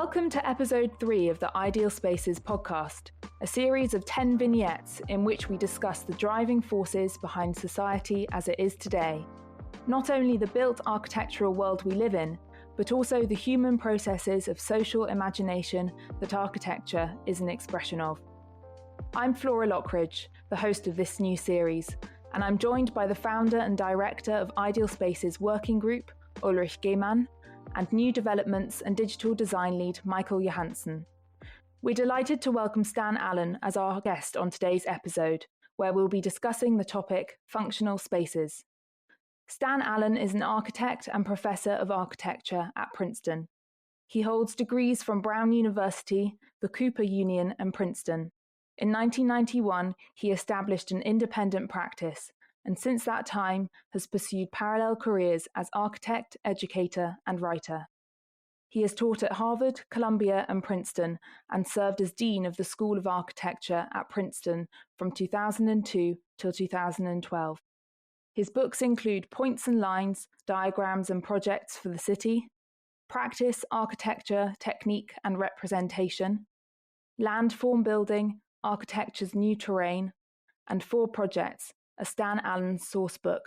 Welcome to episode 3 of the Ideal Spaces podcast, a series of 10 vignettes in which we discuss the driving forces behind society as it is today. Not only the built architectural world we live in, but also the human processes of social imagination that architecture is an expression of. I'm Flora Lockridge, the host of this new series, and I'm joined by the founder and director of Ideal Spaces Working Group, Ulrich Gehmann, and New Developments and Digital Design Lead Michael Johansson. We're delighted to welcome Stan Allen as our guest on today's episode, where we'll be discussing the topic functional spaces. Stan Allen is an architect and professor of architecture at Princeton. He holds degrees from Brown University, the Cooper Union, and Princeton. In 1991, he established an independent practice, and since that time has pursued parallel careers as architect, educator, and writer. He has taught at Harvard, Columbia, and Princeton, and served as Dean of the School of Architecture at Princeton from 2002 till 2012. His books include Points and Lines, Diagrams and Projects for the City, Practice, Architecture, Technique and Representation, Landform Building, Architecture's New Terrain, and 4 Projects, a Stan Allen Sourcebook.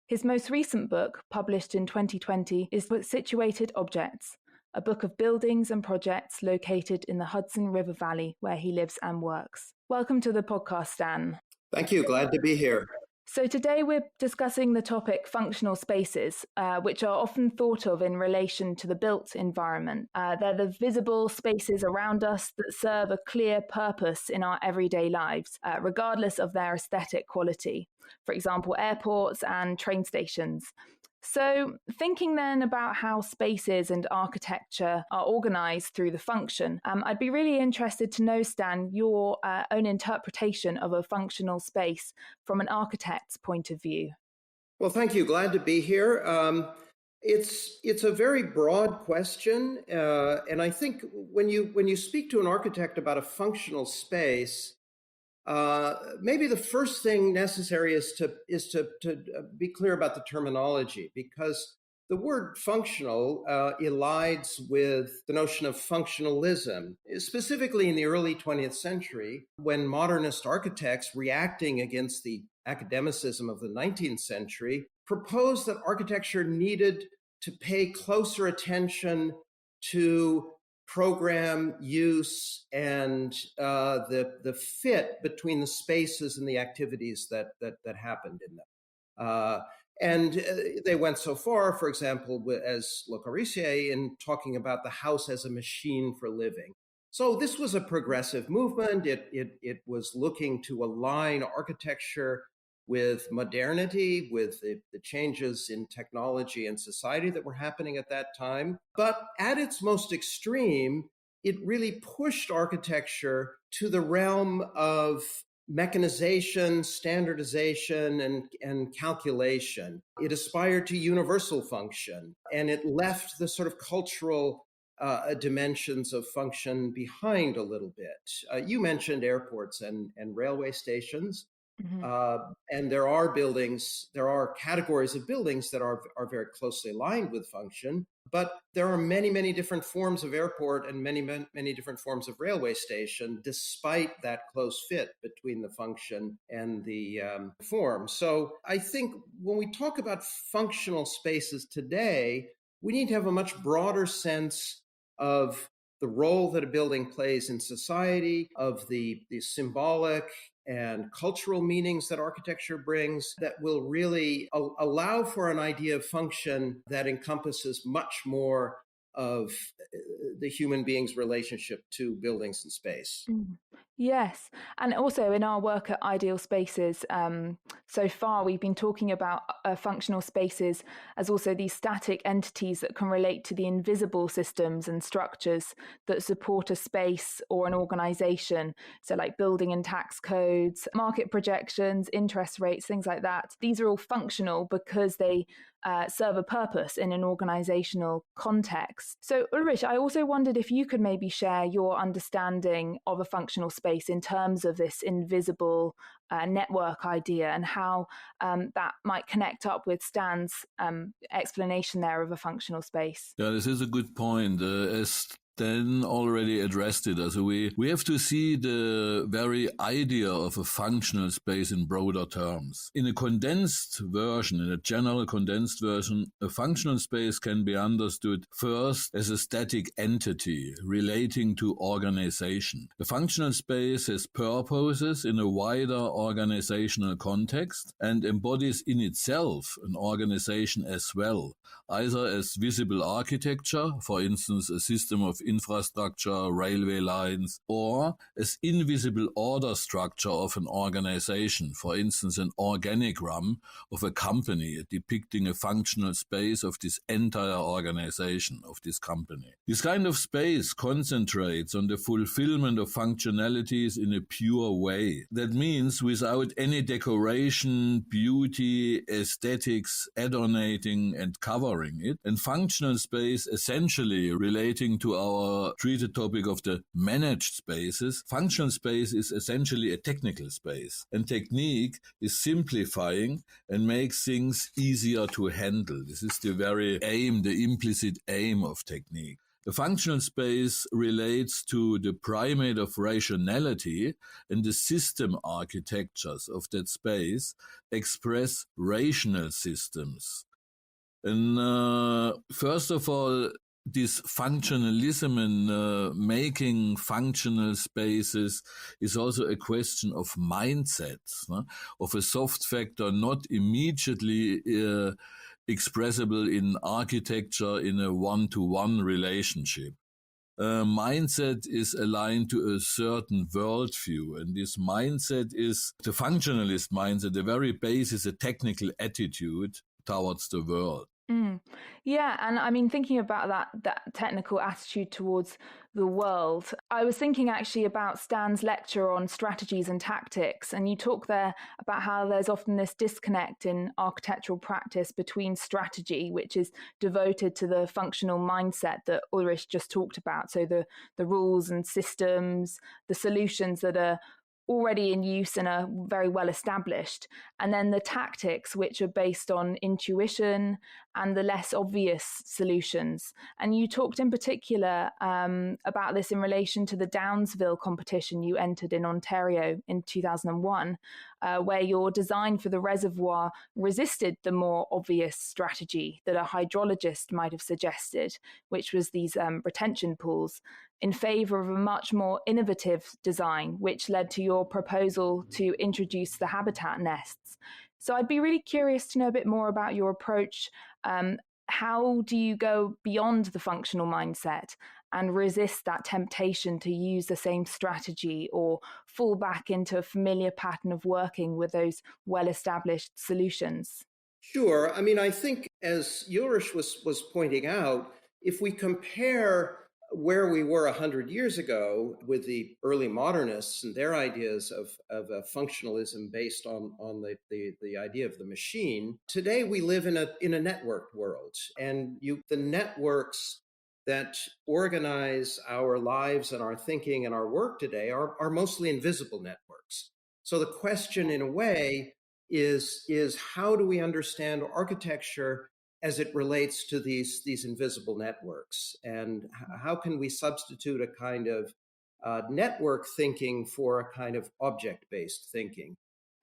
His most recent book, published in 2020, is Situated Objects, a book of buildings and projects located in the Hudson River Valley, where he lives and works. Welcome to the podcast, Stan. Thank you. Glad to be here. So today we're discussing the topic functional spaces, which are often thought of in relation to the built environment. They're the visible spaces around us that serve a clear purpose in our everyday lives, regardless of their aesthetic quality. For example, airports and train stations. So thinking then about how spaces and architecture are organised through the function, I'd be really interested to know, Stan, your own interpretation of a functional space from an architect's point of view. Well, thank you. Glad to be here. It's a very broad question, and I think when you speak to an architect about a functional space, maybe the first thing necessary is to be clear about the terminology, because the word functional elides with the notion of functionalism, specifically in the early 20th century, when modernist architects, reacting against the academicism of the 19th century, proposed that architecture needed to pay closer attention to program use and the fit between the spaces and the activities that happened in them. And they went so far, for example, as Le Corbusier, in talking about the house as a machine for living. So this was a progressive movement. It was looking to align architecture with modernity, with the changes in technology and society that were happening at that time. But at its most extreme, it really pushed architecture to the realm of mechanization, standardization, and calculation. It aspired to universal function, and it left the sort of cultural dimensions of function behind a little bit. You mentioned airports and railway stations. Mm-hmm. And there are categories of buildings that are very closely aligned with function, but there are many, many different forms of airport and many, many different forms of railway station, despite that close fit between the function and the form. So I think when we talk about functional spaces today, we need to have a much broader sense of the role that a building plays in society, of the symbolic and cultural meanings that architecture brings, that will really allow for an idea of function that encompasses much more of the human being's relationship to buildings and space. Yes. And also in our work at Ideal Spaces, so far we've been talking about functional spaces as also these static entities that can relate to the invisible systems and structures that support a space or an organization. So like building and tax codes, market projections, interest rates, things like that. These are all functional because they serve a purpose in an organizational context. So Ulrich, I also wondered if you could maybe share your understanding of a functional space in terms of this invisible network idea and how that might connect up with Stan's explanation there of a functional space. Yeah, this is a good point. As then already addressed it. Also we have to see the very idea of a functional space in broader terms. In a condensed version, in a general condensed version, a functional space can be understood first as a static entity relating to organization. A functional space has purposes in a wider organizational context and embodies in itself an organization as well, either as visible architecture, for instance, a system of infrastructure, railway lines, or as invisible order structure of an organization, for instance, an organigram of a company depicting a functional space of this entire organization, of this company. This kind of space concentrates on the fulfillment of functionalities in a pure way. That means without any decoration, beauty, aesthetics, adornating and covering it, and functional space essentially relating to our treated topic of the managed spaces. Functional space is essentially a technical space, and technique is simplifying and makes things easier to handle. This is the very aim, the implicit aim of technique. The functional space relates to the primate of rationality, and the system architectures of that space express rational systems. And first of all, this functionalism and making functional spaces is also a question of mindsets, of a soft factor not immediately expressible in architecture in a one-to-one relationship. Mindset is aligned to a certain worldview, and this mindset is the functionalist mindset. The very base is a technical attitude towards the world. Yeah, and I mean, thinking about that technical attitude towards the world, I was thinking actually about Stan's lecture on strategies and tactics, and you talk there about how there's often this disconnect in architectural practice between strategy, which is devoted to the functional mindset that Ulrich just talked about, so the rules and systems, the solutions that are already in use and are very well established, and then the tactics, which are based on intuition and the less obvious solutions. And you talked in particular about this in relation to the Downsville competition you entered in Ontario in 2001, where your design for the reservoir resisted the more obvious strategy that a hydrologist might have suggested, which was these retention pools, in favor of a much more innovative design, which led to your proposal to introduce the habitat nests. So I'd be really curious to know a bit more about your approach. How do you go beyond the functional mindset and resist that temptation to use the same strategy or fall back into a familiar pattern of working with those well-established solutions? Sure. I mean, I think as Ulrich was pointing out, if we compare where we were 100 years ago with the early modernists and their ideas of a functionalism based on the idea of the machine, today we live in a networked world, and the networks that organize our lives and our thinking and our work today are mostly invisible networks. So the question, in a way, is how do we understand architecture as it relates to these invisible networks, and how can we substitute a kind of network thinking for a kind of object-based thinking?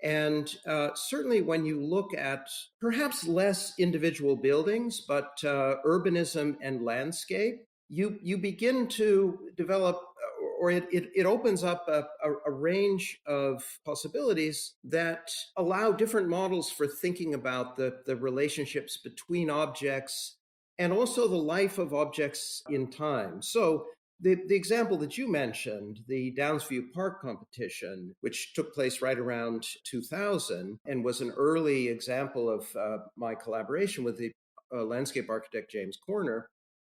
And certainly when you look at perhaps less individual buildings, but urbanism and landscape, you begin to develop, or it opens up a range of possibilities that allow different models for thinking about the relationships between objects and also the life of objects in time. So the example that you mentioned, the Downsview Park competition, which took place right around 2000 and was an early example of my collaboration with the landscape architect James Corner,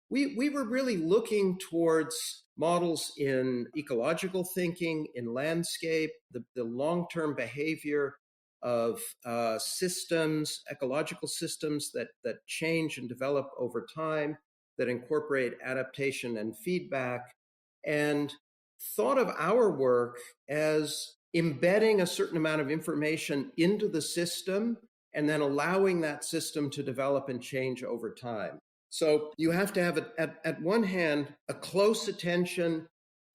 we were really looking towards models in ecological thinking, in landscape, the long-term behavior of systems, ecological systems that change and develop over time, that incorporate adaptation and feedback, and thought of our work as embedding a certain amount of information into the system and then allowing that system to develop and change over time. So you have to have, at one hand, a close attention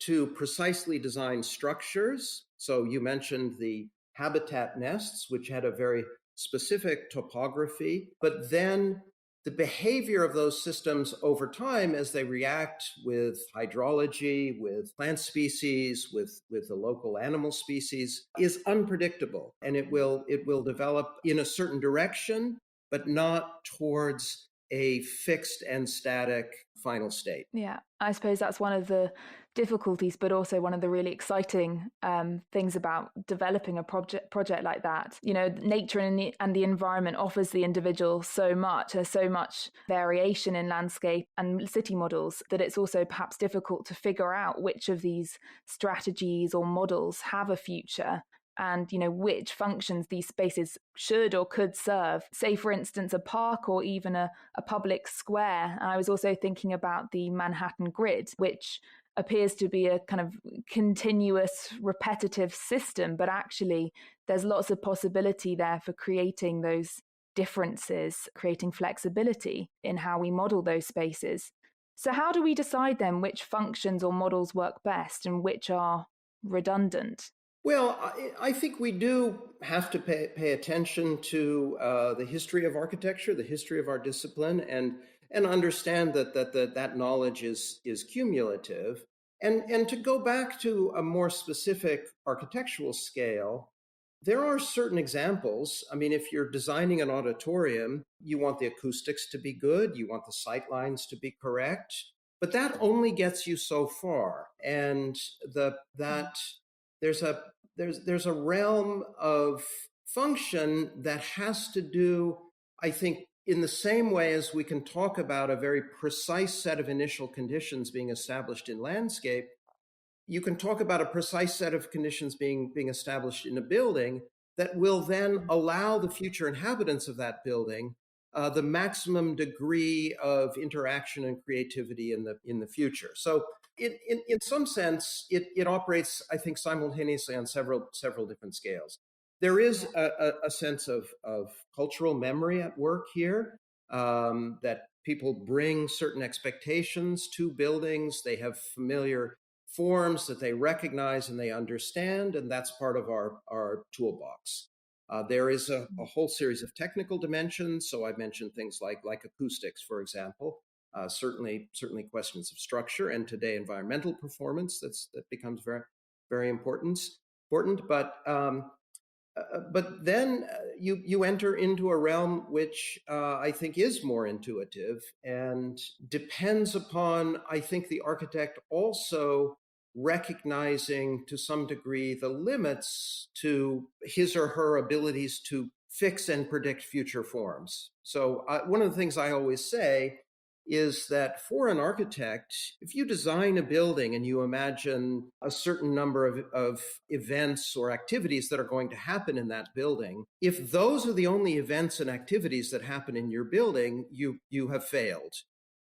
to precisely designed structures. So you mentioned the habitat nests, which had a very specific topography, but then the behavior of those systems over time as they react with hydrology, with plant species, with the local animal species is unpredictable. And it will develop in a certain direction, but not towards a fixed and static final state. Yeah, I suppose that's one of the difficulties, but also one of the really exciting things about developing a project like that. You know, nature and the environment offers the individual so much. There's so much variation in landscape and city models that it's also perhaps difficult to figure out which of these strategies or models have a future, and, you know, which functions these spaces should or could serve. Say, for instance, a park or even a public square. And I was also thinking about the Manhattan grid, which appears to be a kind of continuous, repetitive system, but actually there's lots of possibility there for creating those differences, creating flexibility in how we model those spaces. So how do we decide then which functions or models work best and which are redundant? Well, I think we do have to pay attention to the history of architecture, the history of our discipline, and understand that knowledge is cumulative. And to go back to a more specific architectural scale, there are certain examples. I mean, if you're designing an auditorium, you want the acoustics to be good, you want the sight lines to be correct, but that only gets you so far. And there's a realm of function that has to do, I think, in the same way as we can talk about a very precise set of initial conditions being established in landscape, you can talk about a precise set of conditions being established in a building that will then allow the future inhabitants of that building the maximum degree of interaction and creativity in the future. So in some sense, it operates, I think, simultaneously on several different scales. There is a sense of cultural memory at work here, that people bring certain expectations to buildings. They have familiar forms that they recognize and they understand, and that's part of our toolbox. There is a whole series of technical dimensions. So I mentioned things like acoustics, for example. Certainly questions of structure, and today environmental performance that becomes very, very important. But then you enter into a realm which I think is more intuitive and depends upon, I think, the architect also recognizing to some degree the limits to his or her abilities to fix and predict future forms. So one of the things I always say is that for an architect, if you design a building and you imagine a certain number of events or activities that are going to happen in that building, if those are the only events and activities that happen in your building, you have failed.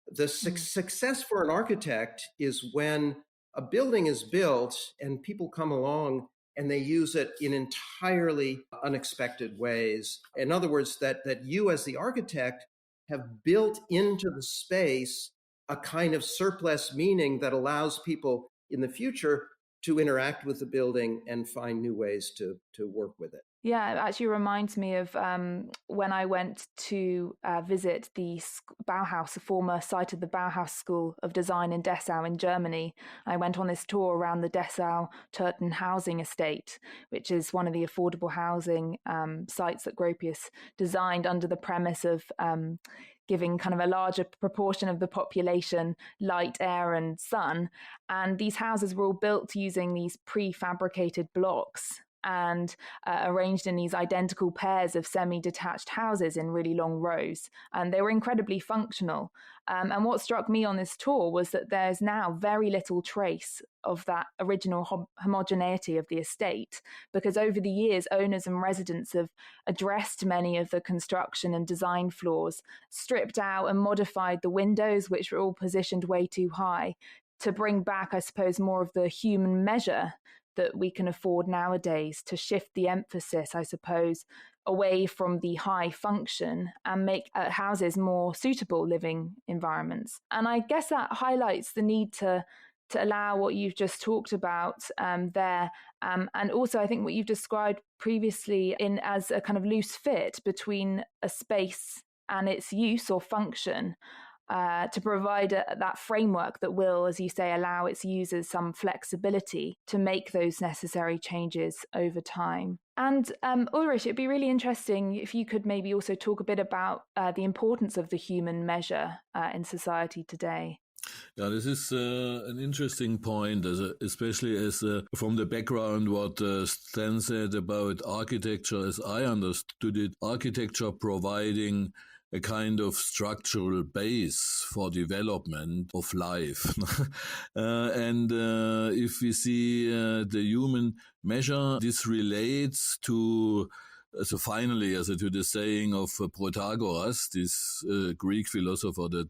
The success for an architect is when a building is built and people come along and they use it in entirely unexpected ways. In other words, that you as the architect have built into the space a kind of surplus meaning that allows people in the future to interact with the building and find new ways to work with it. Yeah, it actually reminds me of when I went to visit the Bauhaus, the former site of the Bauhaus School of Design in Dessau in Germany. I went on this tour around the Dessau-Turton housing estate, which is one of the affordable housing sites that Gropius designed under the premise of giving kind of a larger proportion of the population light, air, and sun. And these houses were all built using these prefabricated blocks and arranged in these identical pairs of semi-detached houses in really long rows. And they were incredibly functional. And what struck me on this tour was that there's now very little trace of that original homogeneity of the estate, because over the years, owners and residents have addressed many of the construction and design flaws, stripped out and modified the windows, which were all positioned way too high, to bring back, I suppose, more of the human measure that we can afford nowadays to shift the emphasis, I suppose, away from the high function and make houses more suitable living environments. And I guess that highlights the need to allow what you've just talked about there. And also, I think what you've described previously as a kind of loose fit between a space and its use or function, to provide that framework that will, as you say, allow its users some flexibility to make those necessary changes over time. And Ulrich, it'd be really interesting if you could maybe also talk a bit about the importance of the human measure in society today. Yeah, this is an interesting point, especially as from the background what Stan said about architecture, as I understood it, architecture providing a kind of structural base for development of life. And if we see the human measure, this relates to finally, to the saying of Protagoras, this Greek philosopher, that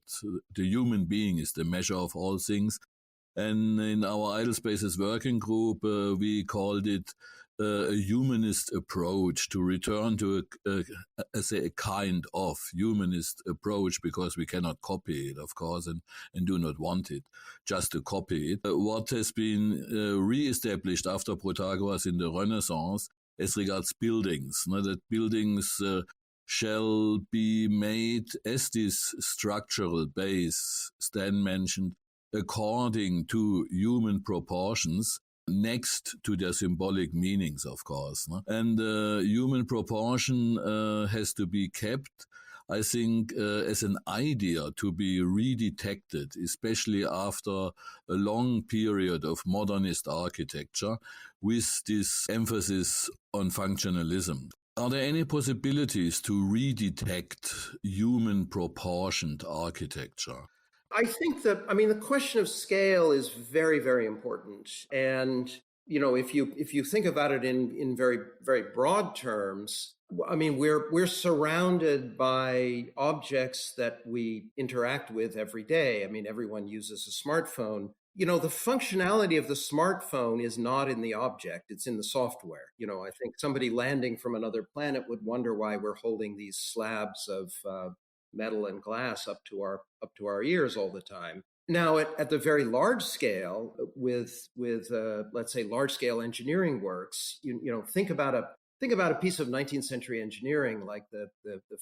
the human being is the measure of all things. And in our Idle Spaces working group, we called it a humanist approach, to return to a kind of humanist approach, because we cannot copy it, of course, and do not want it just to copy it. What has been re-established after Protagoras in the Renaissance as regards buildings, that buildings shall be made as this structural base Stan mentioned, according to human proportions, next to their symbolic meanings, of course. And human proportion has to be kept, I think, as an idea to be redetected, especially after a long period of modernist architecture with this emphasis on functionalism. Are there any possibilities to redetect human proportioned architecture? I think that, the question of scale is very, very important. And, if you think about it in very, very broad terms, we're surrounded by objects that we interact with every day. Everyone uses a smartphone. The functionality of the smartphone is not in the object, it's in the software. I think somebody landing from another planet would wonder why we're holding these slabs of metal and glass up to our ears all the time. Now, at the very large scale, with let's say large scale engineering works, think about a piece of 19th century engineering like the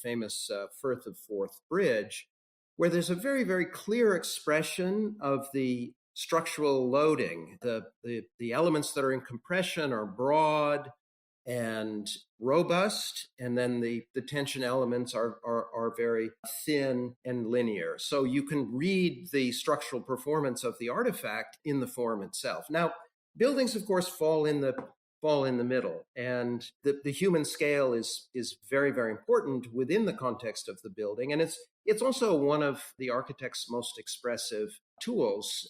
famous Firth of Forth Bridge, where there's a very, very clear expression of the structural loading. The elements that are in compression are broad and robust, and then the tension elements are very thin and linear. So you can read the structural performance of the artifact in the form itself. Now, buildings, of course, fall in the middle, and the human scale is very, very important within the context of the building, and it's also one of the architect's most expressive tools.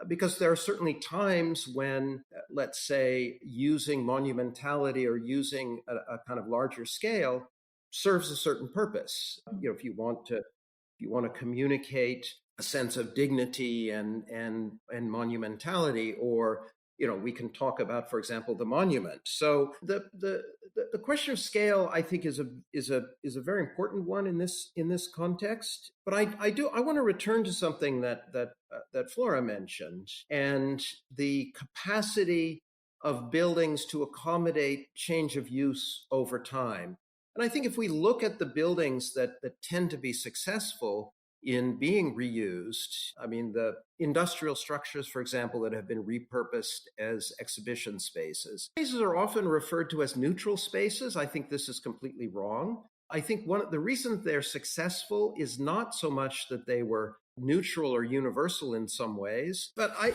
Because there are certainly times when, let's say, using monumentality or using a kind of larger scale serves a certain purpose. If you want to communicate a sense of dignity and monumentality, or we can talk about, for example, the monument. So the question of scale, I think, is a very important one in this context. But I want to return to something that Flora mentioned, and the capacity of buildings to accommodate change of use over time. And I think if we look at the buildings that tend to be successful in being reused, the industrial structures, for example, that have been repurposed as exhibition spaces. Spaces are often referred to as neutral spaces. I think this is completely wrong. I think the reason they're successful is not so much that they were neutral or universal in some ways, but I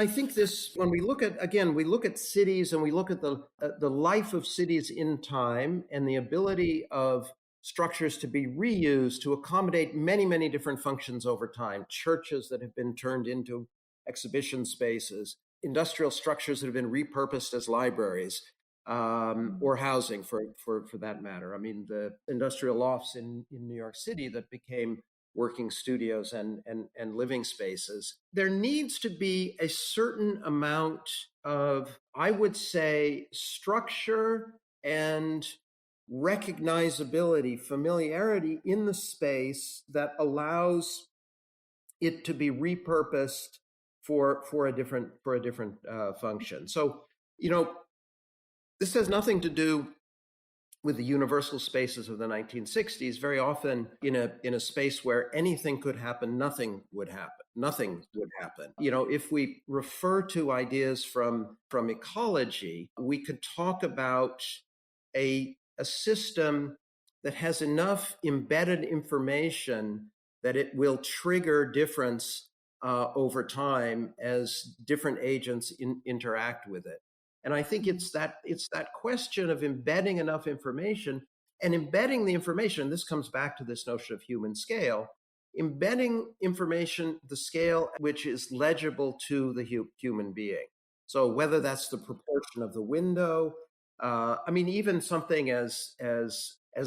think this, when we look at cities and we look at the life of cities in time and the ability of structures to be reused to accommodate many, many different functions over time. Churches that have been turned into exhibition spaces, industrial structures that have been repurposed as libraries, or housing for that matter. The industrial lofts in New York City that became working studios and living spaces. There needs to be a certain amount of, I would say, structure and recognizability, familiarity in the space that allows it to be repurposed for a different function. So, this has nothing to do with the universal spaces of the 1960s. Very often in a space where anything could happen, nothing would happen. Nothing would happen. If we refer to ideas from ecology, we could talk about a system that has enough embedded information that it will trigger difference over time as different agents interact with it. And I think it's that question of embedding enough information, and embedding the information. This comes back to this notion of human scale, embedding information, the scale which is legible to the human being. So whether that's the proportion of the window, even something as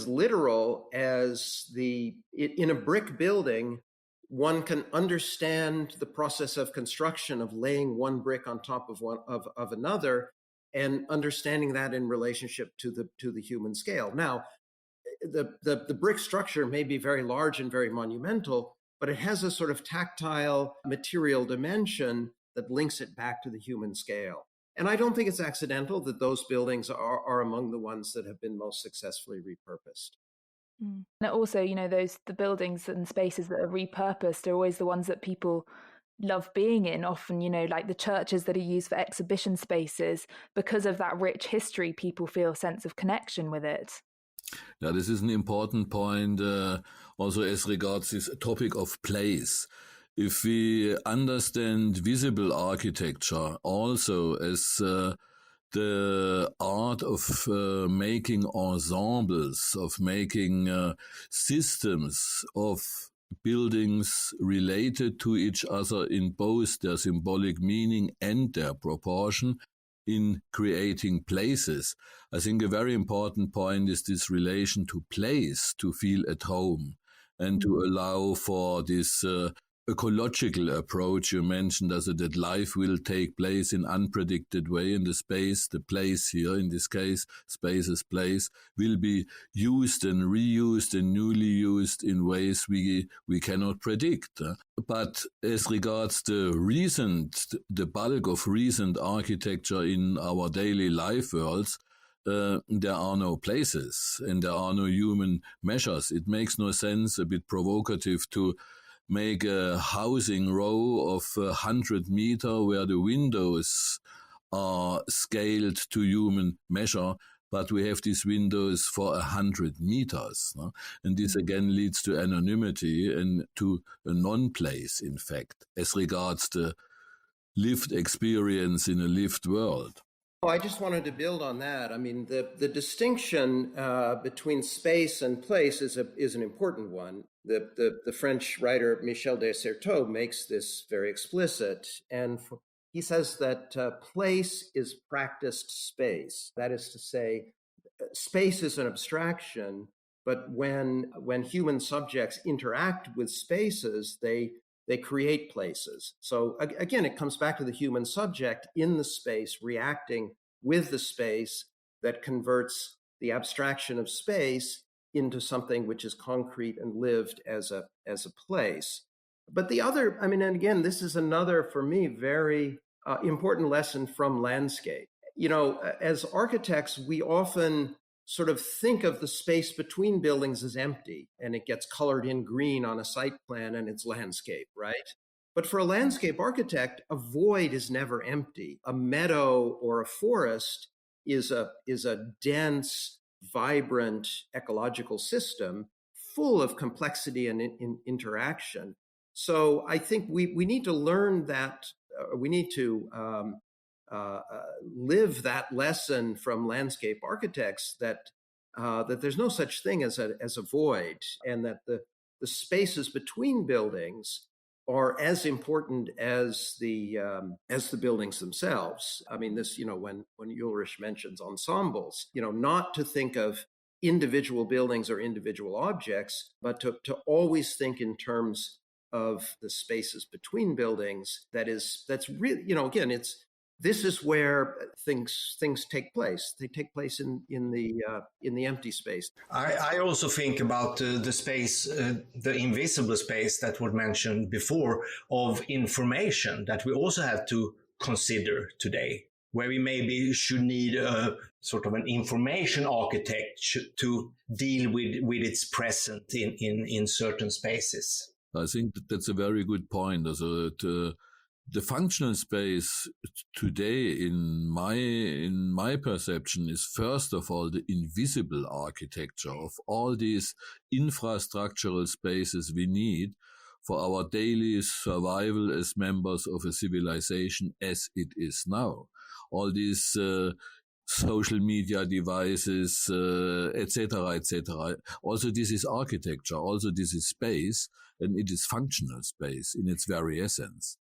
literal as in a brick building, one can understand the process of construction, of laying one brick on top of another, and understanding that in relationship to the human scale. Now, the brick structure may be very large and very monumental, but it has a sort of tactile material dimension that links it back to the human scale. And I don't think it's accidental that those buildings are among the ones that have been most successfully repurposed. And also, the buildings and spaces that are repurposed are always the ones that people love being in. Often, like the churches that are used for exhibition spaces, because of that rich history, people feel a sense of connection with it. Yeah, this is an important point also as regards this topic of place. If we understand visible architecture also as the art of making ensembles, of making systems of buildings related to each other in both their symbolic meaning and their proportion in creating places. I think a very important point is this relation to place, to feel at home, and to allow for this ecological approach you mentioned, as that life will take place in unpredicted way in the space. The place here, in this case, space's place, will be used and reused and newly used in ways we cannot predict. But as regards the bulk of recent architecture in our daily life worlds, there are no places and there are no human measures. It makes no sense, a bit provocative, to make a housing row of 100 meters where the windows are scaled to human measure, but we have these windows for 100 meters. No? And this again leads to anonymity and to a non-place, in fact, as regards the lived experience in a lived world. I just wanted to build on that. I mean, the distinction between space and place is an important one. The French writer Michel de Certeau makes this very explicit, and he says that place is practiced space. That is to say, space is an abstraction, but when human subjects interact with spaces, they create places. So again, it comes back to the human subject in the space reacting with the space that converts the abstraction of space into something which is concrete and lived as a place. But the other, and again, this is another, for me, very important lesson from landscape. As architects, we often sort of think of the space between buildings as empty, and it gets colored in green on a site plan and it's landscape, right? But for a landscape architect, a void is never empty. A meadow or a forest is a dense, vibrant ecological system full of complexity and interaction. So I think we need to learn that, we need to live that lesson from landscape architects that there's no such thing as a void, and that the spaces between buildings are as important as the buildings themselves. I mean, this, when Ulrich mentions ensembles, not to think of individual buildings or individual objects, but to always think in terms of the spaces between buildings. That's really, again, this is where things take place. They take place in the empty space. I also think about the space, the invisible space that was mentioned before, of information that we also have to consider today, where we maybe should need a sort of an information architect to deal with its presence in certain spaces. I think that's a very good point. The functional space today, in my perception, is first of all the invisible architecture of all these infrastructural spaces we need for our daily survival as members of a civilization as it is now. All these social media devices, etc., etc. Also, this is architecture. Also, this is space, and it is functional space in its very essence.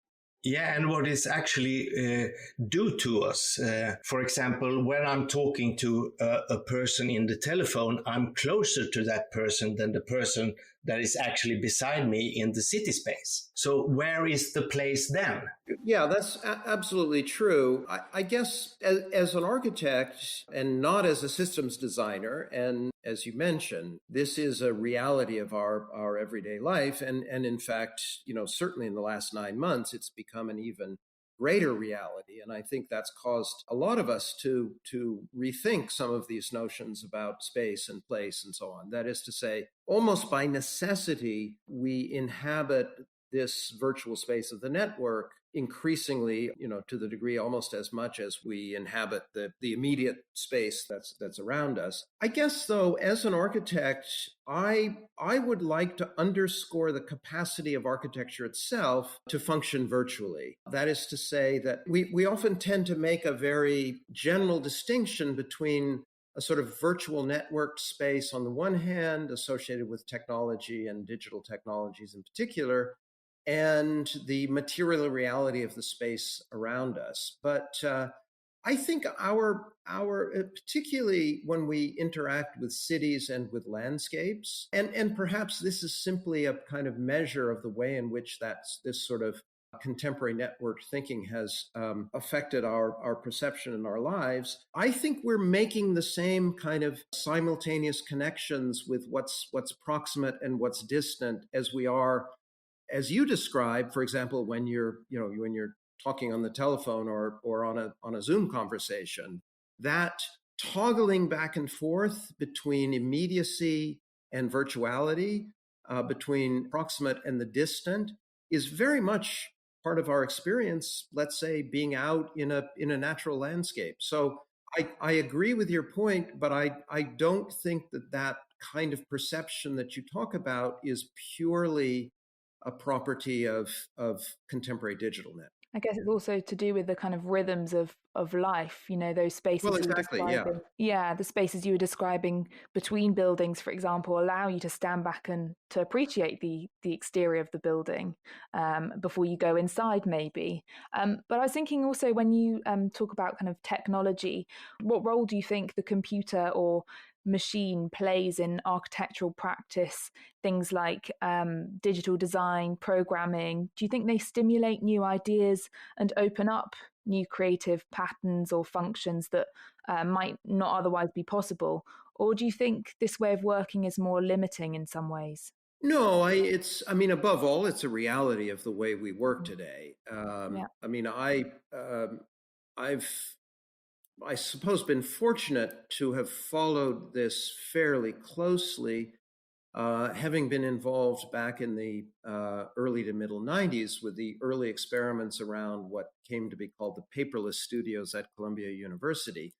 Yeah, and what is actually do to us. For example, when I'm talking to a person in the telephone, I'm closer to that person than the person that is actually beside me in the city space. So where is the place then? Yeah, that's absolutely true. I guess as an architect and not as a systems designer, and as you mentioned, this is a reality of our everyday life. And in fact, certainly in the last 9 months, it's become an even greater reality. And I think that's caused a lot of us to rethink some of these notions about space and place and so on. That is to say, almost by necessity, we inhabit this virtual space of the network increasingly, to the degree almost as much as we inhabit the immediate space that's around us. I guess, though, as an architect, I would like to underscore the capacity of architecture itself to function virtually. That is to say that we often tend to make a very general distinction between a sort of virtual networked space on the one hand, associated with technology and digital technologies in particular, and the material reality of the space around us. But I think our particularly when we interact with cities and with landscapes, and perhaps this is simply a kind of measure of the way in which this sort of contemporary networked thinking has affected our perception in our lives. I think we're making the same kind of simultaneous connections with what's proximate and what's distant as we are, as you described, for example, when you're talking on the telephone or on a Zoom conversation, that toggling back and forth between immediacy and virtuality, between proximate and the distant, is very much part of our experience, let's say, being out in a natural landscape. So I agree with your point, but I don't think that kind of perception that you talk about is purely a property of contemporary digital net. I guess it's also to do with the kind of rhythms of life, those spaces. Well, exactly, yeah. The spaces you were describing between buildings, for example, allow you to stand back and to appreciate the exterior of the building before you go inside, maybe. But I was thinking also, when you talk about kind of technology, what role do you think the computer or machine plays in architectural practice? Things like digital design, programming. Do you think they stimulate new ideas and open up new creative patterns or functions that might not otherwise be possible? Or do you think this way of working is more limiting in some ways? No, above all, it's a reality of the way we work today. I suppose been fortunate to have followed this fairly closely, having been involved back in the early to middle 90s with the early experiments around what came to be called the paperless studios at Columbia University.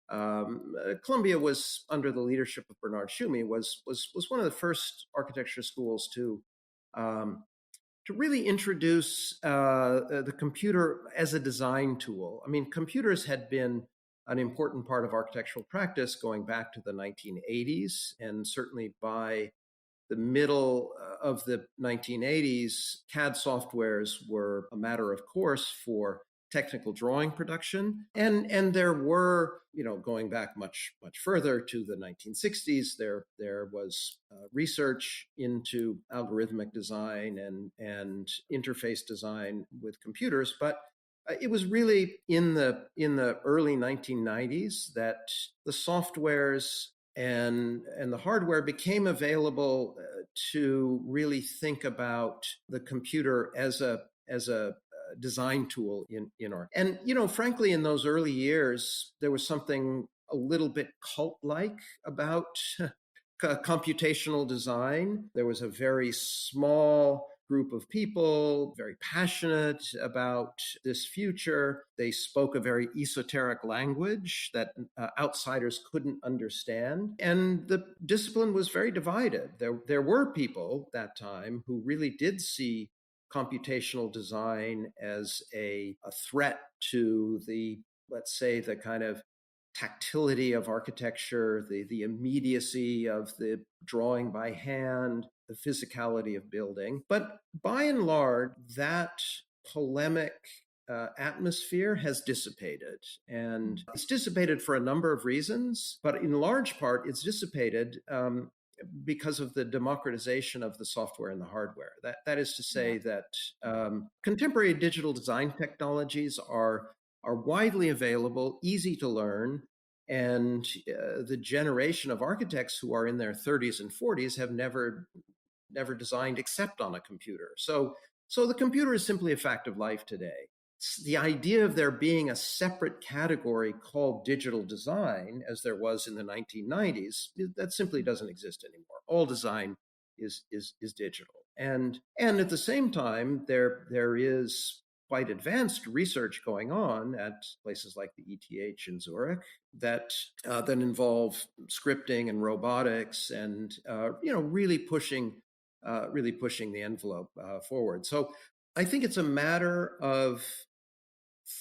Columbia was, under the leadership of Bernard Tschumi, was one of the first architecture schools to really introduce the computer as a design tool. I mean, computers had been an important part of architectural practice going back to the 1980s, and certainly by the middle of the 1980s, CAD softwares were a matter of course for technical drawing production. And there were, going back much further to the 1960s, there was research into algorithmic design and interface design with computers, but it was really in the early 1990s that the softwares and the hardware became available to really think about the computer as a design tool in art. And, frankly, in those early years, there was something a little bit cult-like about computational design. There was a very small group of people, very passionate about this future. They spoke a very esoteric language that outsiders couldn't understand. And the discipline was very divided. There were people that time who really did see computational design as a threat to the, let's say, the kind of tactility of architecture, the immediacy of the drawing by hand, the physicality of building. But by and large, that polemic atmosphere has dissipated. And it's dissipated for a number of reasons, but in large part, it's dissipated because of the democratization of the software and the hardware. That is to say that contemporary digital design technologies are widely available, easy to learn, and the generation of architects who are in their 30s and 40s have never designed except on a computer. So the computer is simply a fact of life today. The idea of there being a separate category called digital design, as there was in the 1990s, that simply doesn't exist anymore. All design is digital. And at the same time, there is quite advanced research going on at places like the ETH in Zurich that involve scripting and robotics and really pushing the envelope forward. So I think it's a matter of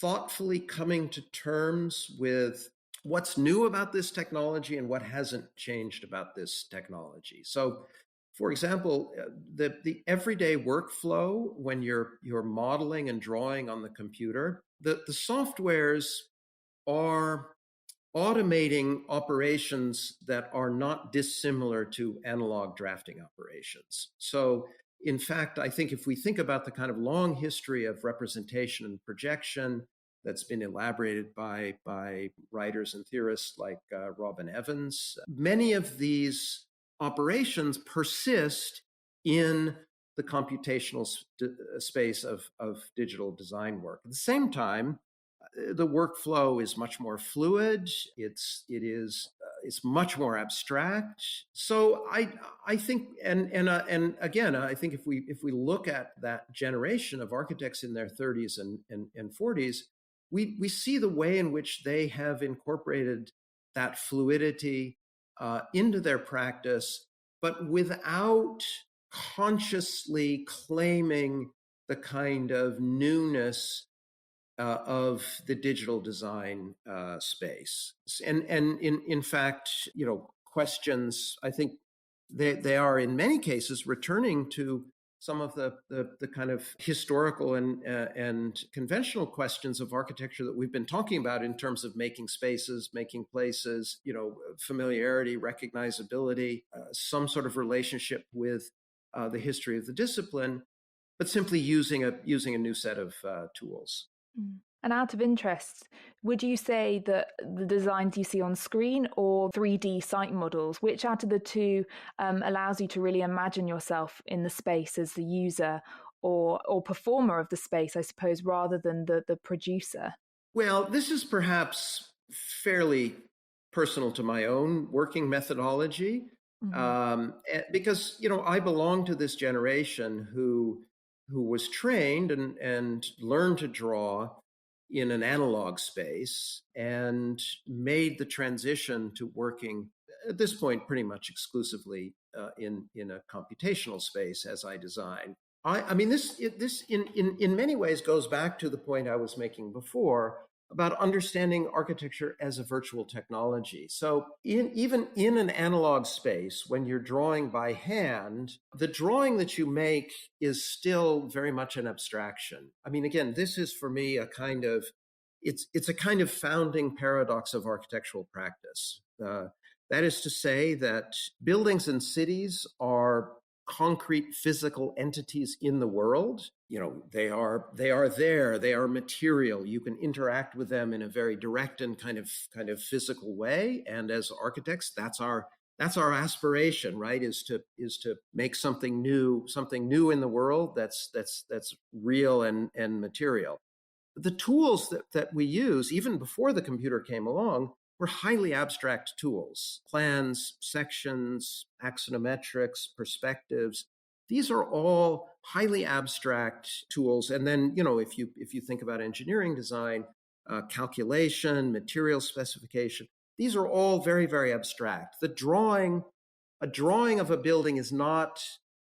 thoughtfully coming to terms with what's new about this technology and what hasn't changed about this technology. So, for example, the everyday workflow when you're modeling and drawing on the computer, the softwares are automating operations that are not dissimilar to analog drafting operations. So, in fact, I think if we think about the kind of long history of representation and projection that's been elaborated by writers and theorists like Robin Evans, many of these operations persist in the computational space of digital design work. At the same time, the workflow is much more fluid. It's much more abstract. So I think, and again, I think if we look at that generation of architects in their 30s and 40s, we see the way in which they have incorporated that fluidity into their practice, but without consciously claiming the kind of newness of the digital design space. And in fact, questions, I think they are in many cases returning to some of the kind of historical and conventional questions of architecture that we've been talking about in terms of making spaces, making places, familiarity, recognizability, some sort of relationship with the history of the discipline, but simply using a new set of tools. And out of interest, would you say that the designs you see on screen or 3D site models, which out of the two allows you to really imagine yourself in the space as the user or performer of the space, I suppose, rather than the producer? Well, this is perhaps fairly personal to my own working methodology, because, I belong to this generation who was trained and learned to draw in an analog space and made the transition to working at this point pretty much exclusively in a computational space as I design. I mean, this in many ways goes back to the point I was making before about understanding architecture as a virtual technology. So even in an analog space, when you're drawing by hand, the drawing that you make is still very much an abstraction. I mean, again, this is for me a kind of, it's a kind of founding paradox of architectural practice. That is to say that buildings and cities are concrete physical entities in the world. You know, they are there, they are material. You can interact with them in a very direct and kind of physical way. And as architects, that's our aspiration, right? Is to make something new in the world that's real and material. The tools that we use, even before the computer came along, were highly abstract tools. Plans, sections, axonometrics, perspectives. These are all highly abstract tools. And then, you know, if you think about engineering design, calculation, material specification, these are all very, very abstract. A drawing of a building is not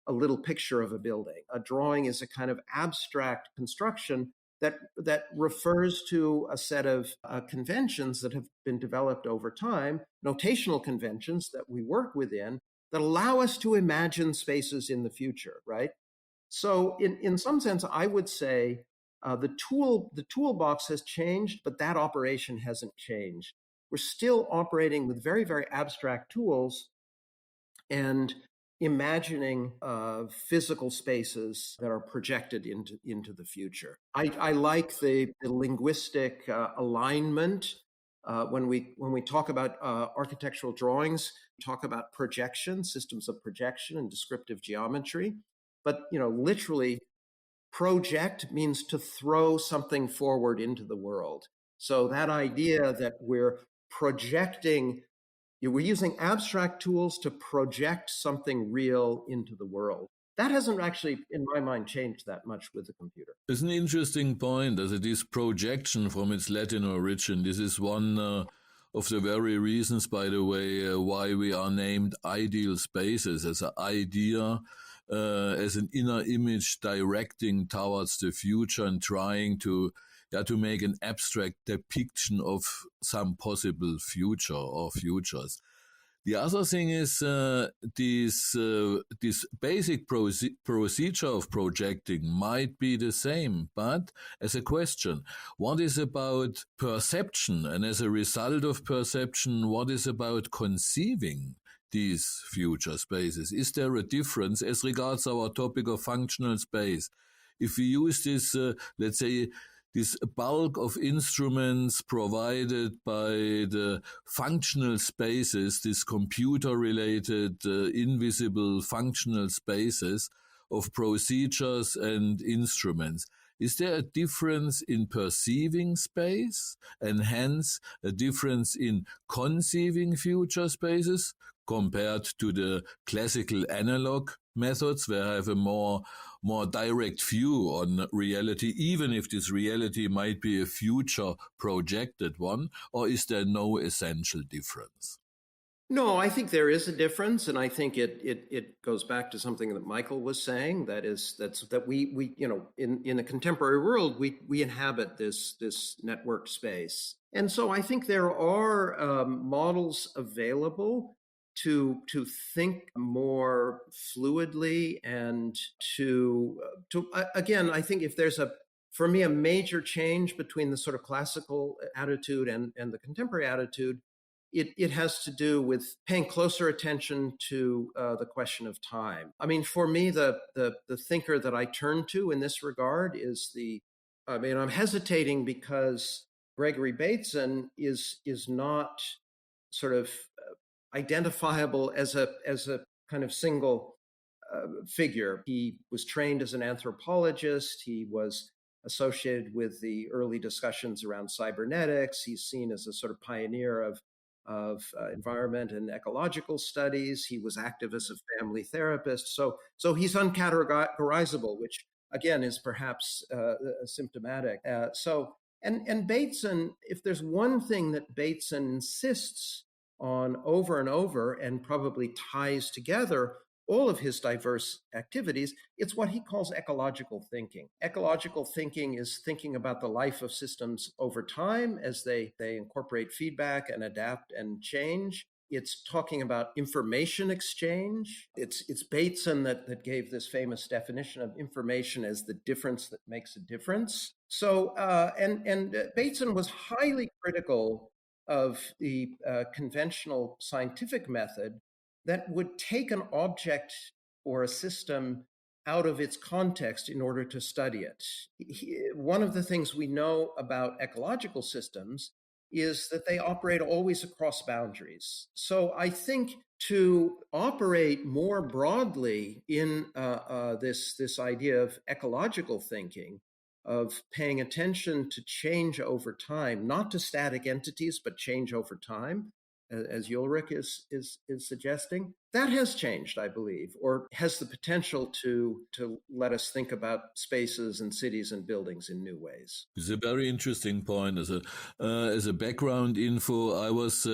a little picture of a building. A drawing is a kind of abstract construction that refers to a set of conventions that have been developed over time, notational conventions that we work within that allow us to imagine spaces in the future, right? So in some sense, I would say the toolbox has changed, but that operation hasn't changed. We're still operating with very, very abstract tools and imagining physical spaces that are projected into the future. I like the linguistic alignment. When we talk about architectural drawings, we talk about projection, systems of projection, and descriptive geometry. But you know, literally, project means to throw something forward into the world. So that idea that we're projecting, we're using abstract tools to project something real into the world. That hasn't actually, in my mind, changed that much with the computer. It's an interesting point, as it is projection from its Latin origin. This is one of the very reasons, by the way, why we are named ideal spaces, as an idea, as an inner image directing towards the future and trying to make an abstract depiction of some possible future or futures. The other thing is this basic procedure of projecting might be the same, but as a question, what is about perception? And as a result of perception, what is about conceiving these future spaces? Is there a difference as regards our topic of functional space? If we use this, let's say, this bulk of instruments provided by the functional spaces, this computer-related invisible functional spaces of procedures and instruments. Is there a difference in perceiving space and hence a difference in conceiving future spaces compared to the classical analog methods where I have a more direct view on reality, even if this reality might be a future projected one, or is there no essential difference? No, I think there is a difference, and I think it goes back to something that Michael was saying. That we you know, in a contemporary world we inhabit this networked space, and so I think there are models available to think more fluidly and to again, I think if there's for me a major change between the sort of classical attitude and the contemporary attitude, it has to do with paying closer attention to the question of time. I mean, for me, the thinker that I turn to in this regard is I'm hesitating because Gregory Bateson is not sort of identifiable as a kind of single figure. He was trained as an anthropologist. He was associated with the early discussions around cybernetics. He's seen as a sort of pioneer of environment and ecological studies. He was active as a family therapist. So he's uncategorizable, which again is perhaps symptomatic. And Bateson, if there's one thing that Bateson insists on over and over and probably ties together all of his diverse activities, it's what he calls ecological thinking. Ecological thinking is thinking about the life of systems over time as they incorporate feedback and adapt and change. It's talking about information exchange. It's Bateson that gave this famous definition of information as the difference that makes a difference. So, and Bateson was highly critical of the conventional scientific method that would take an object or a system out of its context in order to study it. One of the things we know about ecological systems is that they operate always across boundaries. So I think to operate more broadly in this idea of ecological thinking, of paying attention to change over time, not to static entities, but change over time, as Ulrich is suggesting, that has changed, I believe, or has the potential to let us think about spaces and cities and buildings in new ways. It's a very interesting point. As a background info, I was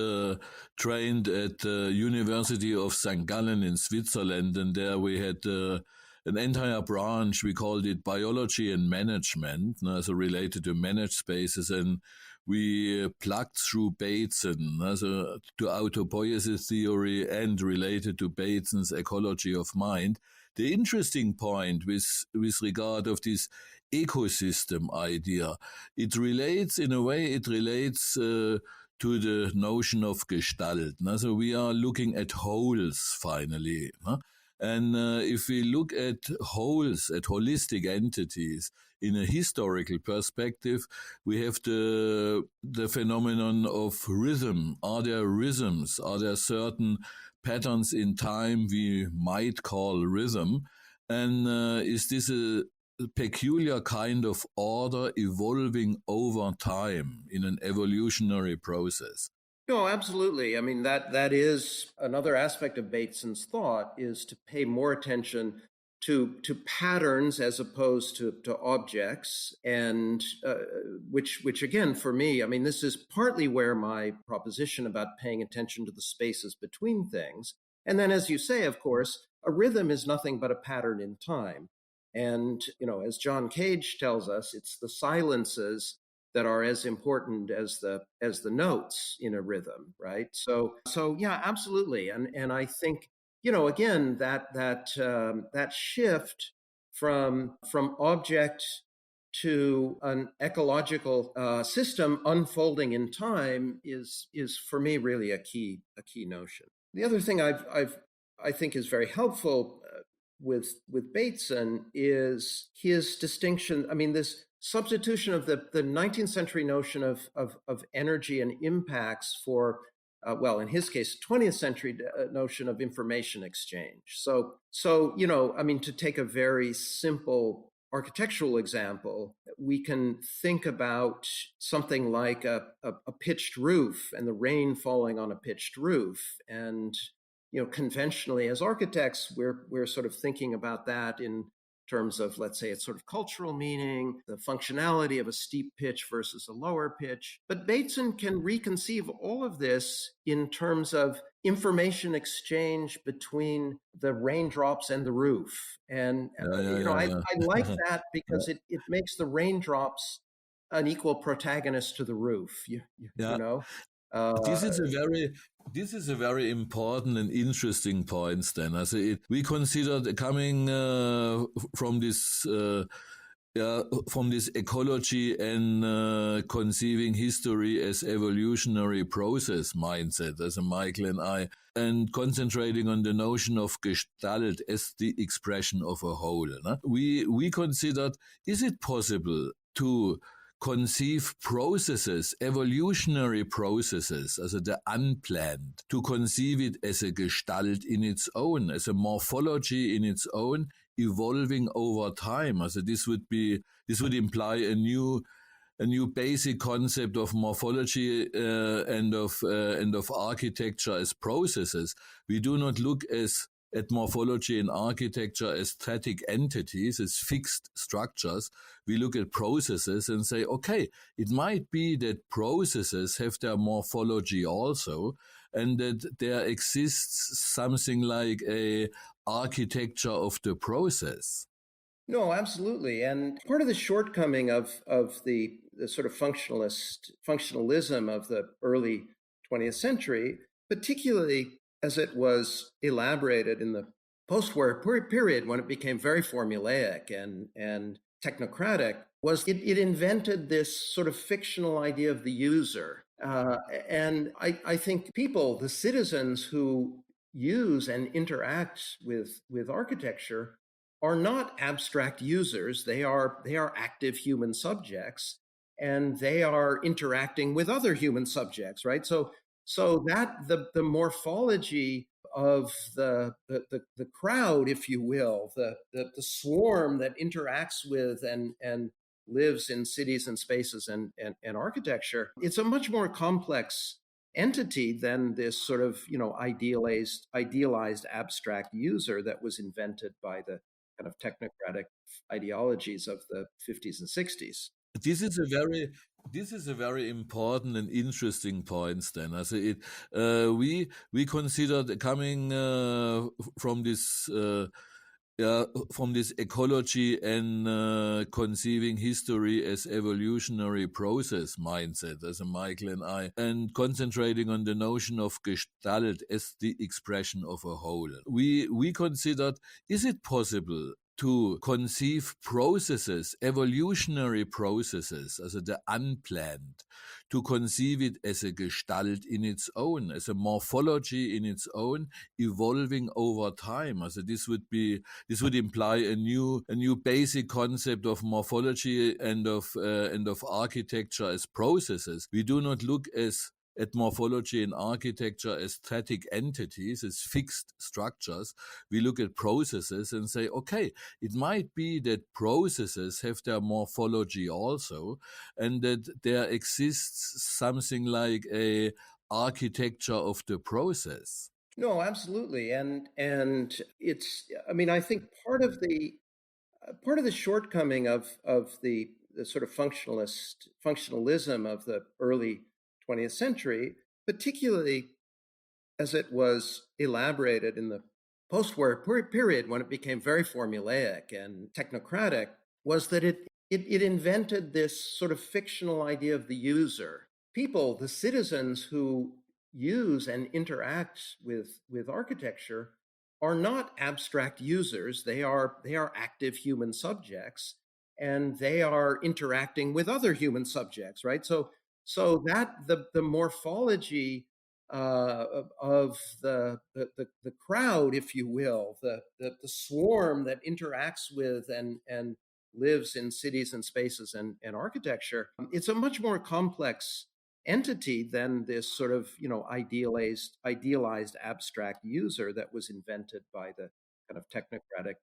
trained at the University of St. Gallen in Switzerland, and there we had an entire branch. We called it biology and management, so related to managed spaces, and we plugged through Bateson to autopoiesis theory and related to Bateson's ecology of mind. The interesting point with regard of this ecosystem idea, it relates to the notion of Gestalt. So we are looking at wholes finally. And if we look at wholes, at holistic entities, in a historical perspective, we have the phenomenon of rhythm. Are there rhythms? Are there certain patterns in time we might call rhythm? And is this a peculiar kind of order evolving over time in an evolutionary process? No, absolutely. I mean, that is another aspect of Bateson's thought, is to pay more attention to patterns as opposed to objects, and which again, for me, I mean, this is partly where my proposition about paying attention to the spaces between things. And then, as you say, of course, a rhythm is nothing but a pattern in time. And, as John Cage tells us, it's the silences that are as important as the notes in a rhythm, right? So yeah, absolutely. And I think, again, that shift from object to an ecological system unfolding in time is for me really a key notion. The other thing I think is very helpful with Bateson is his distinction. I mean, this substitution of the 19th century notion of energy and impacts for, in his case, 20th century notion of information exchange. So I mean, to take a very simple architectural example, we can think about something like a pitched roof and the rain falling on a pitched roof. And, conventionally as architects, we're sort of thinking about that in terms of, let's say, its sort of cultural meaning, the functionality of a steep pitch versus a lower pitch. But Bateson can reconceive all of this in terms of information exchange between the raindrops and the roof. And, I like that because it makes the raindrops an equal protagonist to the roof, you know? This is a very important and interesting point, Stan. We considered coming from this ecology and conceiving history as evolutionary process mindset, as Michael and I, and concentrating on the notion of Gestalt as the expression of a whole. We considered, is it possible to conceive processes, evolutionary processes, also the unplanned, to conceive it as a Gestalt in its own, as a morphology in its own, evolving over time. Also this would imply a new basic concept of morphology and of architecture as processes. We do not look at morphology and architecture as static entities, as fixed structures. We look at processes and say, okay, it might be that processes have their morphology also, and that there exists something like a architecture of the process. No, absolutely. And part of the shortcoming of the sort of functionalism of the early 20th century, particularly as it was elaborated in the post-war period when it became very formulaic and technocratic, was it invented this sort of fictional idea of the user. And I think people, the citizens who use and interact with architecture, are not abstract users. They are active human subjects, and they are interacting with other human subjects, right? So that the morphology of the crowd, if you will, the swarm that interacts with and lives in cities and spaces and architecture, it's a much more complex entity than this sort of idealized abstract user that was invented by the kind of technocratic ideologies of the 50s and 60s. This is a very important and interesting point, Stan. Also we considered coming from this ecology and conceiving history as evolutionary process mindset, as a Michael and I, and concentrating on the notion of Gestalt as the expression of a whole. We considered, is it possible to conceive processes, evolutionary processes, also the unplanned, to conceive it as a Gestalt in its own, as a morphology in its own, evolving over time. Also this would imply a new basic concept of morphology and of architecture as processes. We do not look at morphology and architecture as static entities, as fixed structures. We look at processes and say, okay, it might be that processes have their morphology also, and that there exists something like a architecture of the process. No, absolutely. And it's, I mean, I think part of the shortcoming of the sort of functionalism of the early 20th century, particularly as it was elaborated in the post-war period when it became very formulaic and technocratic, was that it invented this sort of fictional idea of the user. People, the citizens who use and interact with architecture, are not abstract users. They are active human subjects, and they are interacting with other human subjects, right? So that the morphology of the crowd, if you will, the swarm that interacts with and lives in cities and spaces and architecture, it's a much more complex entity than this sort of idealized abstract user that was invented by the kind of technocratic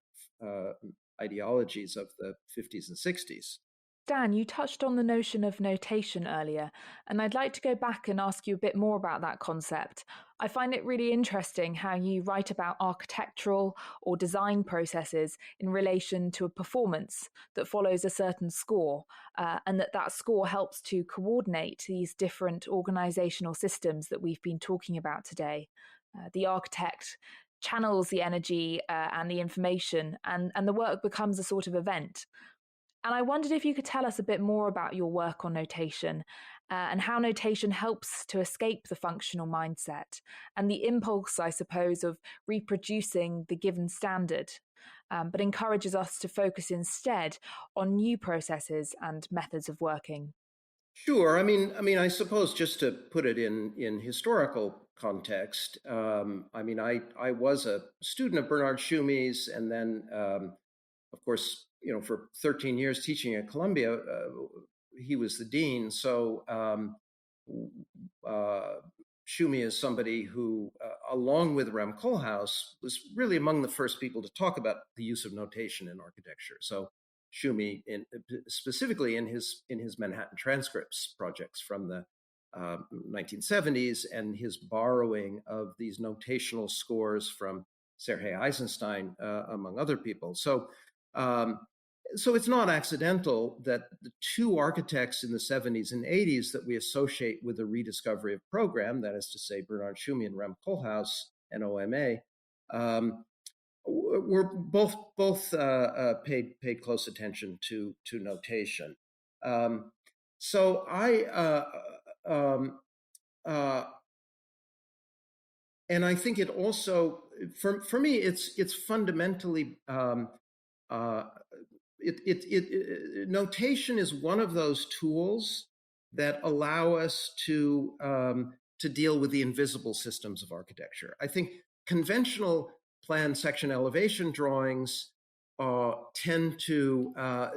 ideologies of the 50s and 60s. Dan, you touched on the notion of notation earlier, and I'd like to go back and ask you a bit more about that concept. I find it really interesting how you write about architectural or design processes in relation to a performance that follows a certain score, and that score helps to coordinate these different organizational systems that we've been talking about today. The architect channels the energy and the information, and the work becomes a sort of event. And I wondered if you could tell us a bit more about your work on notation and how notation helps to escape the functional mindset and the impulse, I suppose, of reproducing the given standard, but encourages us to focus instead on new processes and methods of working. Sure. I mean, I suppose just to put it in historical context, I was a student of Bernard Shumi's, and then, of course, for 13 years teaching at Columbia, he was the dean. So Schumi is somebody who, along with Rem Koolhaas, was really among the first people to talk about the use of notation in architecture. So Schumi, specifically in his Manhattan transcripts projects from the 1970s, and his borrowing of these notational scores from Sergei Eisenstein, among other people. So it's not accidental that the two architects in the 70s and 80s that we associate with the rediscovery of program, that is to say Bernard Tschumi and Rem Koolhaas and OMA, were both paid close attention to notation. So and I think it also, for me, it's fundamentally notation is one of those tools that allow us to deal with the invisible systems of architecture. I think conventional plan section elevation drawings tend to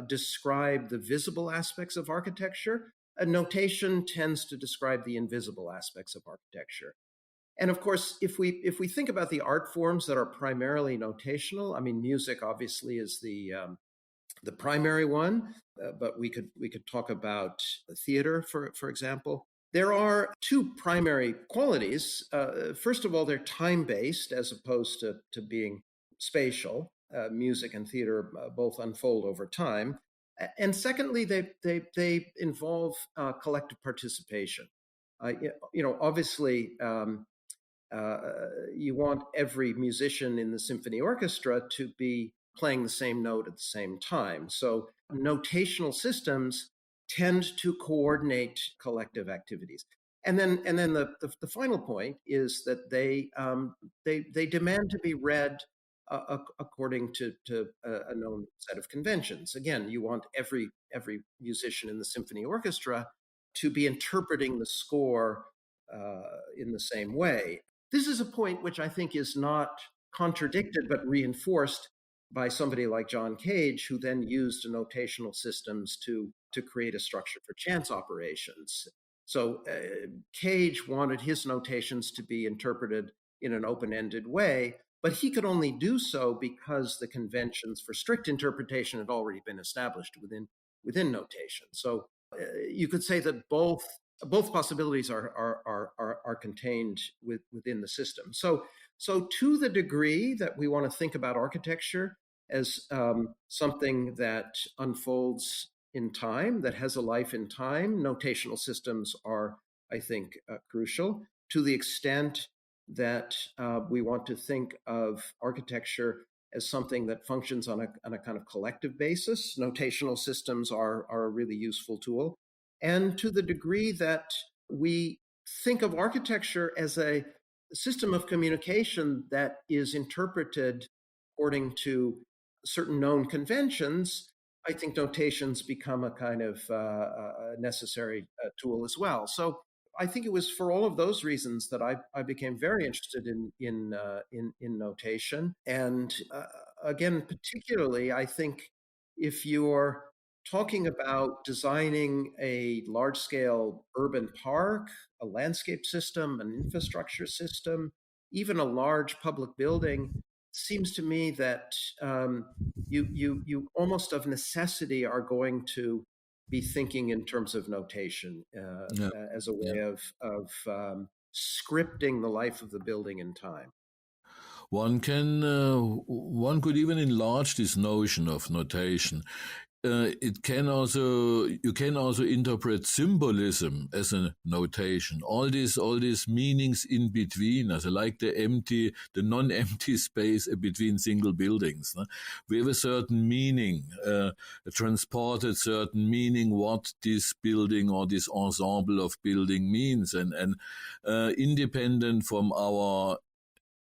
describe the visible aspects of architecture. A notation tends to describe the invisible aspects of architecture. And of course, if we think about the art forms that are primarily notational, I mean, music obviously is the primary one, but we could talk about theater, for example. There are two primary qualities. First of all, they're time-based as opposed to being spatial. Music and theater both unfold over time. And secondly, they involve collective participation. Obviously, you want every musician in the symphony orchestra to be playing the same note at the same time. So notational systems tend to coordinate collective activities. And then the final point is that they demand to be read according to a known set of conventions. Again, you want every musician in the symphony orchestra to be interpreting the score in the same way. This is a point which I think is not contradicted but reinforced by somebody like John Cage, who then used notational systems to create a structure for chance operations. So Cage wanted his notations to be interpreted in an open-ended way, but he could only do so because the conventions for strict interpretation had already been established within notation. So you could say that both possibilities are contained within the system. So to the degree that we want to think about architecture as something that unfolds in time, that has a life in time, notational systems are, I think, crucial. To the extent that we want to think of architecture as something that functions on a kind of collective basis, notational systems are a really useful tool. And to the degree that we think of architecture as a system of communication that is interpreted according to certain known conventions, I think notations become a kind of necessary tool as well. So I think it was for all of those reasons that I became very interested in notation. And again, particularly, I think if you're talking about designing a large-scale urban park, a landscape system, an infrastructure system, even a large public building, it seems to me that you almost of necessity are going to be thinking in terms of notation as a way of scripting the life of the building in time. One could even enlarge this notion of notation. You can also interpret symbolism as a notation. All these meanings in between, like the non-empty space between single buildings. We have a certain meaning, a transported certain meaning what this building or this ensemble of building means, and independent from our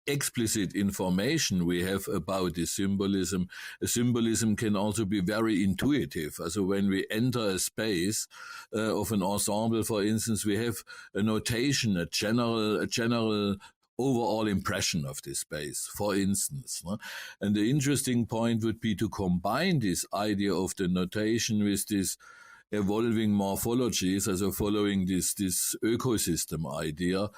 explicit information we have about the symbolism. A symbolism can also be very intuitive. So when we enter a space of an ensemble, for instance, we have a notation, a general overall impression of this space, for instance. And the interesting point would be to combine this idea of the notation with this evolving morphologies, following this ecosystem idea,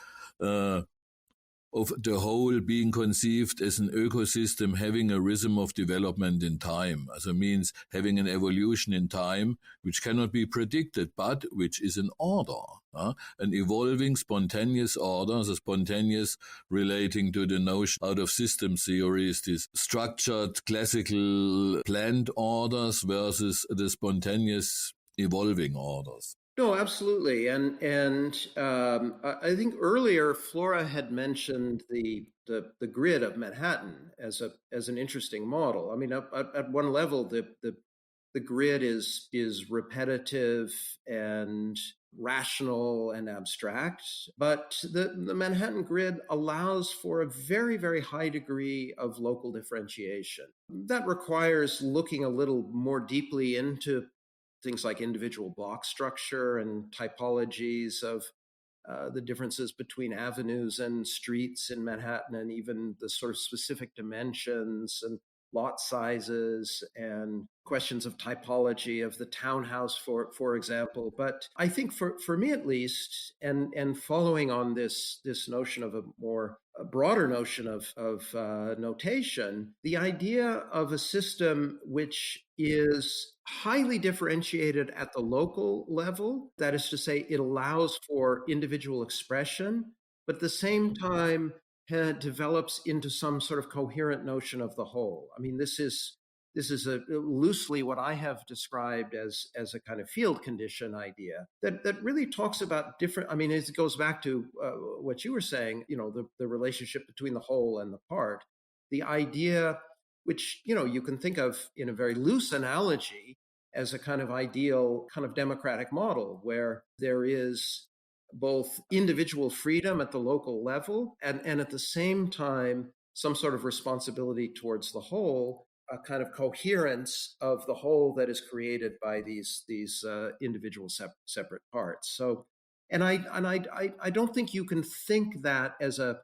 of the whole being conceived as an ecosystem having a rhythm of development in time. Also means having an evolution in time which cannot be predicted, but which is an order, an evolving spontaneous order, the spontaneous relating to the notion out of system theories, these structured classical planned orders versus the spontaneous evolving orders. No, absolutely, and I think earlier Flora had mentioned the grid of Manhattan as an interesting model. I mean, at one level, the grid is repetitive and rational and abstract, but the Manhattan grid allows for a very, very high degree of local differentiation. That requires looking a little more deeply into things like individual block structure and typologies of the differences between avenues and streets in Manhattan, and even the sort of specific dimensions and lot sizes and questions of typology of the townhouse, for example. But I think for me at least, and following on this notion of a broader notion of notation, the idea of a system which is highly differentiated at the local level, that is to say, it allows for individual expression, but at the same time develops into some sort of coherent notion of the whole. I mean, this is loosely what I have described as a kind of field condition idea that really talks about different. I mean, it goes back to what you were saying, the relationship between the whole and the part, the idea which, you can think of in a very loose analogy as a kind of ideal kind of democratic model where there is both individual freedom at the local level and at the same time some sort of responsibility towards the whole, a kind of coherence of the whole that is created by these individual separate parts. So, and I don't think you can think that as a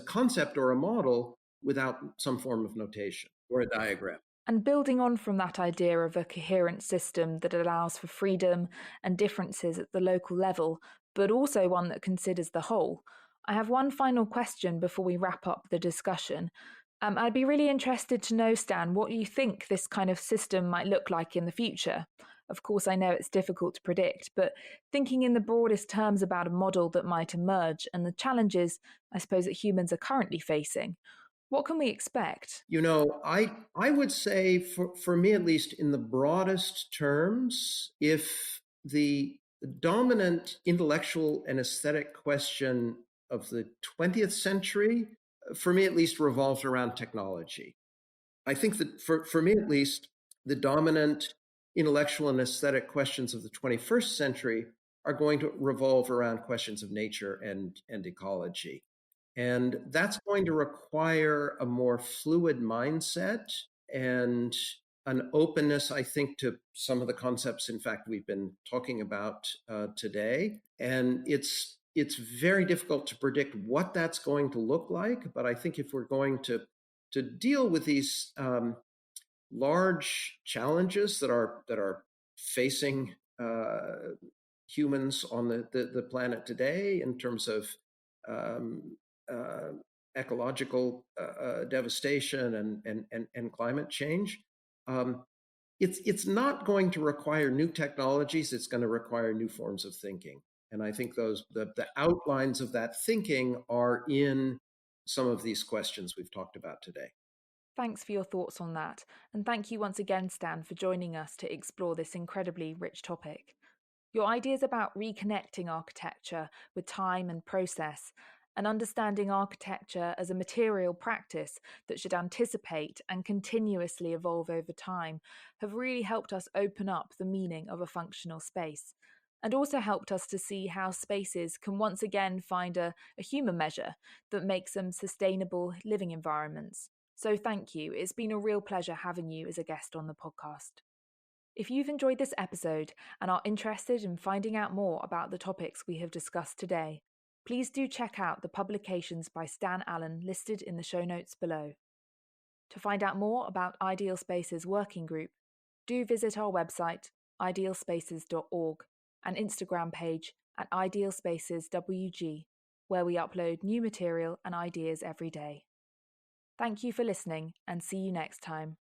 concept or a model without some form of notation or a diagram. And building on from that idea of a coherent system that allows for freedom and differences at the local level, but also one that considers the whole, I have one final question before we wrap up the discussion. I'd be really interested to know, Stan, what you think this kind of system might look like in the future. Of course, I know it's difficult to predict, but thinking in the broadest terms about a model that might emerge and the challenges, I suppose, that humans are currently facing, what can we expect? I would say, for me at least, in the broadest terms, if the dominant intellectual and aesthetic question of the 20th century, for me at least, revolves around technology. I think that for me at least, the dominant intellectual and aesthetic questions of the 21st century are going to revolve around questions of nature and ecology. And that's going to require a more fluid mindset and an openness, I think, to some of the concepts, in fact, we've been talking about today. And it's very difficult to predict what that's going to look like. But I think if we're going to deal with these large challenges that are facing humans on the planet today in terms of ecological devastation and climate change, it's not going to require new technologies. It's going to require new forms of thinking. And I think the outlines of that thinking are in some of these questions we've talked about today. Thanks for your thoughts on that. And thank you once again, Stan, for joining us to explore this incredibly rich topic. Your ideas about reconnecting architecture with time and process, and understanding architecture as a material practice that should anticipate and continuously evolve over time, have really helped us open up the meaning of a functional space, and also helped us to see how spaces can once again find a human measure that makes them sustainable living environments. So thank you. It's been a real pleasure having you as a guest on the podcast. If you've enjoyed this episode and are interested in finding out more about the topics we have discussed today, please do check out the publications by Stan Allen listed in the show notes below. To find out more about Ideal Spaces Working Group, do visit our website, idealspaces.org, and Instagram page at idealspaceswg. where we upload new material and ideas every day. Thank you for listening, and see you next time.